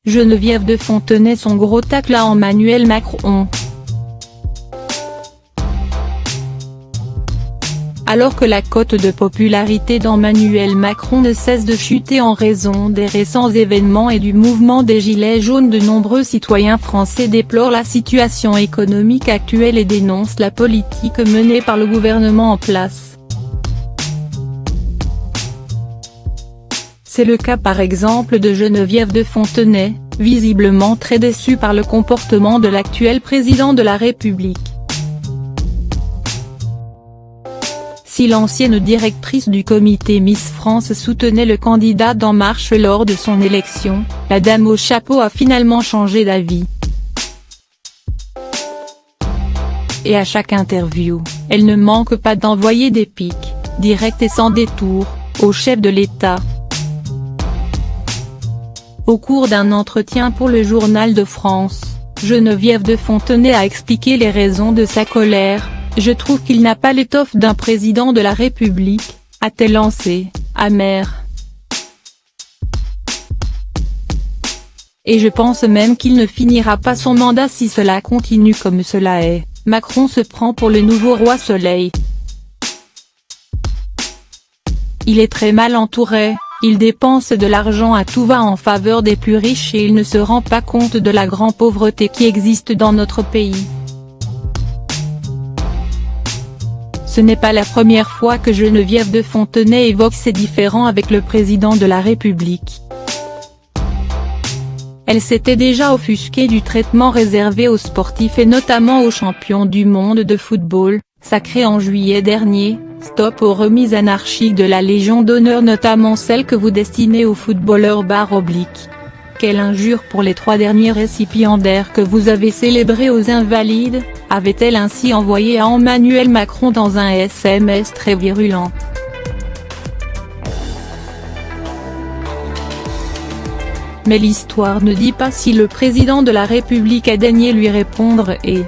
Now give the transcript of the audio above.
Geneviève de Fontenay son gros tacle à Emmanuel Macron. Alors que la cote de popularité d'Emmanuel Macron ne cesse de chuter en raison des récents événements et du mouvement des Gilets jaunes, de nombreux citoyens français déplorent la situation économique actuelle et dénoncent la politique menée par le gouvernement en place. C'est le cas par exemple de Geneviève de Fontenay, visiblement très déçue par le comportement de l'actuel président de la République. Si l'ancienne directrice du comité Miss France soutenait le candidat d'En Marche lors de son élection, la dame au chapeau a finalement changé d'avis. Et à chaque interview, elle ne manque pas d'envoyer des piques, directs et sans détour, au chef de l'État. Au cours d'un entretien pour le Journal de France, Geneviève de Fontenay a expliqué les raisons de sa colère. « Je trouve qu'il n'a pas l'étoffe d'un président de la République », a-t-elle lancé, amère. Et je pense même qu'il ne finira pas son mandat si cela continue comme cela est. Macron se prend pour le nouveau roi Soleil. Il est très mal entouré, il dépense de l'argent à tout va en faveur des plus riches et il ne se rend pas compte de la grande pauvreté qui existe dans notre pays. Ce n'est pas la première fois que Geneviève de Fontenay évoque ses différends avec le président de la République. Elle s'était déjà offusquée du traitement réservé aux sportifs et notamment aux champions du monde de football, sacrés en juillet dernier. Stop aux remises anarchiques de la Légion d'honneur, notamment celles que vous destinez aux footballeurs /. Quelle injure pour les 3 derniers récipiendaires que vous avez célébrés aux Invalides, avait-elle ainsi envoyé à Emmanuel Macron dans un SMS très virulent. Mais l'histoire ne dit pas si le président de la République a daigné lui répondre et